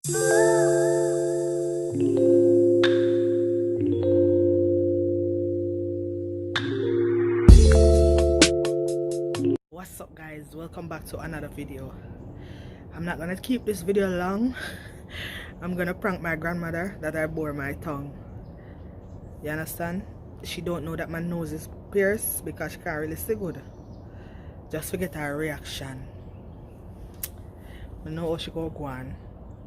What's up guys, welcome back to another video. I'm not gonna keep this video long. I'm gonna prank my grandmother that I bore my tongue. You understand? She don't know that my nose is pierced because she can't really see good. Just to get her reaction. I know how she go on,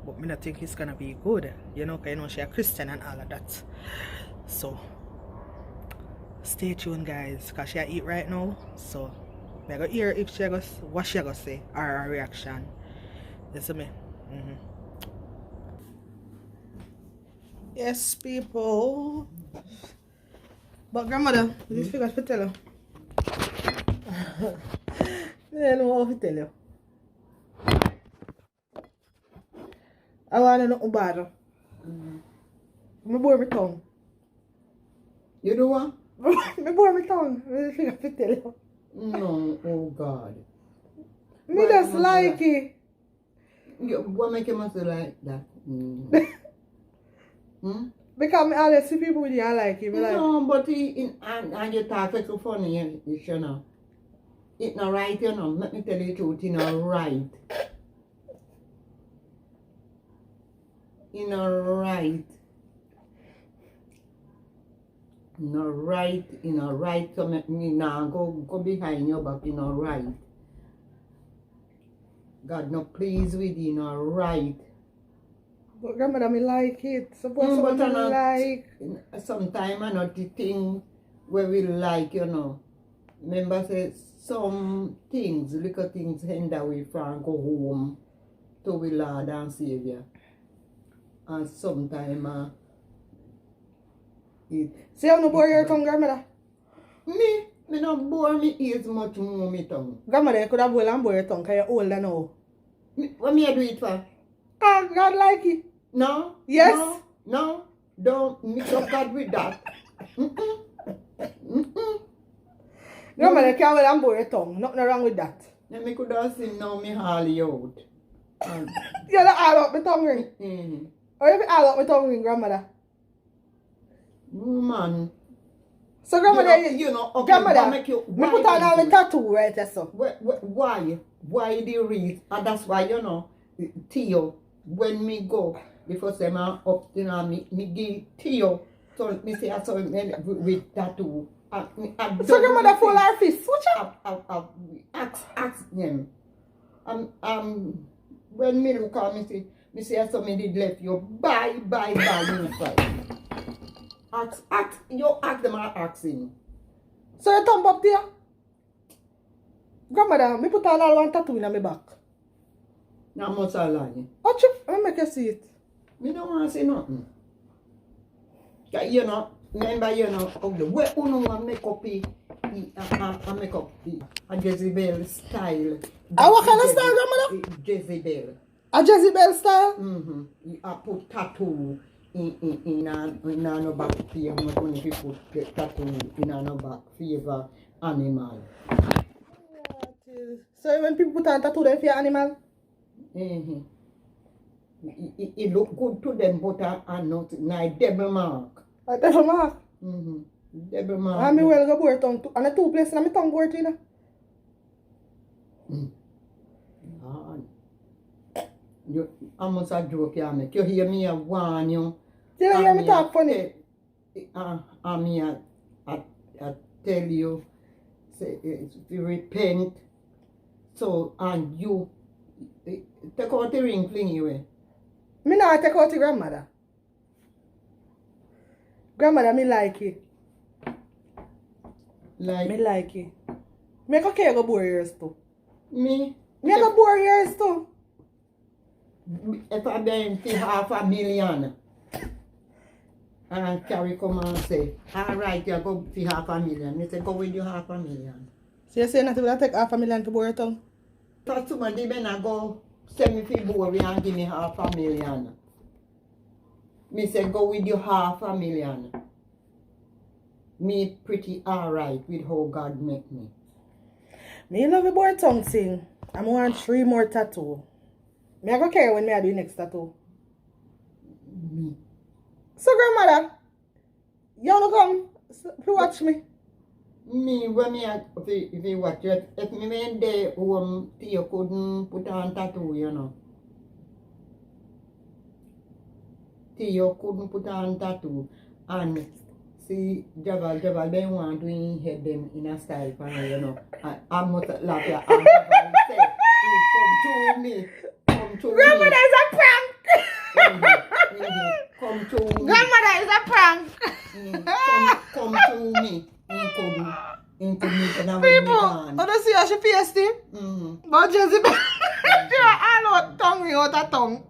but me not think it's gonna be good. You know, cause you know she a Christian and all of that. So stay tuned guys, cause she eat right now. So I go hear if she goes what she gonna say or her reaction. You see me? Yes, people. But grandmother, this figure to tell you. I don't know how to tell you. I want to know bad. I bore my tongue. You do what? I bore my tongue. I figure to tell you. No, oh God. Me just like it. What make you must like that? Because I always see people with you, I like it. No, but and you talk like so funny, you know. It's not right, you know. Let me tell you the truth, it's not right. It's not right. It's not right. So make me now go behind your back, it's not right. God not pleased with you, not right. But grandmother, me like it. Suppose But someone like. sometimes I not the thing where we like, you know. Remember say some things, little things hinder we from go home to we Lord and Savior. And sometimes it See how no bore your tongue, grandmother? me not bore me ears much more me tongue. Grandmother, you could have well and bore your tongue because you're older now. What me I do it for? Ah, God like it. No? Yes. No. Don't mix up God with that. Grandmother, you can't well and bore your tongue. Nothing wrong with that. Then me could have seen now me haul out. You're not all up my tongue ring. Or if you all up my tongue ring, grandmother. Man. So grandmother, You know, okay, grandmother, make you, me put on all my tattoo right there, so. Why? Why the reason? And that's why, you know, Theo, when me go, before say man up, you know, me give Theo, so me say I saw him with tattoo. So grandmother full her fist. Watch out. Ask them. When me look at me say I saw me did left you, bye, inside. Ask them and ask him. So you thumb up there? Grandmother, me put on all one tattoo in my back. Now much I lie. Oh, chip, let me make you see it. Me don't want to say nothing. You know, remember, you know, where uno want make up a Jezebel style. What kind of style, grandmother? Jezebel. A Jezebel style? I put tattoo in no back favor. Not only if you put tattoo in no back favor animal. So when people put on tattoo, they fear animal? It look good to them, but I not like devil mark. A devil mark? Devil mark. I mean, well, go bore tongue. And the two places, and my tongue bore, you know. I must a joke you make. You hear me, I warn you. You hear me talk funny? I tell you, say, if you repent, so, and you take out the ring, fling you away. Me not take out the grandmother. Grandmother, me like it. Like Me like it. Me go bore yours too. me? Me go bore yours too. If I been to $500,000 and Carrie come and say, all right, you go for $500,000. They say, go with your $500,000. So you say not to take $500,000 to bore your tongue? Because somebody better go send me for Bory and give me $500,000. Me say, go with your $500,000. Me pretty alright with how God make me. Me love a bore tongue sing. I'm want 3 more tattoo. Me I go care when me I do next tattoo. Me. So grandmother, you wanna come to watch me? Me, when me if you watch it, if me went there home, you couldn't put on tattoo, you know. You couldn't put on tattoo. And see, Jabal, they want to head them in a style, you know. I must laugh at Jabal say, come to me. Come to Grandmother me. is a prank! Come to me. Grandmother is a prank! Come to me. People, I don't see how she faced him. But Jezebel, she was all out tongue out her tongue.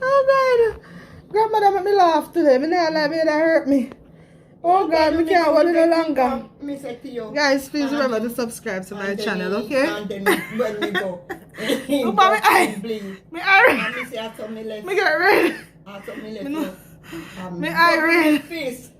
Oh God. Grandmother made me laugh today. Me not like me that hurt me. Oh God, we can't hold it no longer. Guys, please remember to subscribe to my channel, okay? And then when we go. Look at my eye. My eye red. Me get red. Me eye red. Face.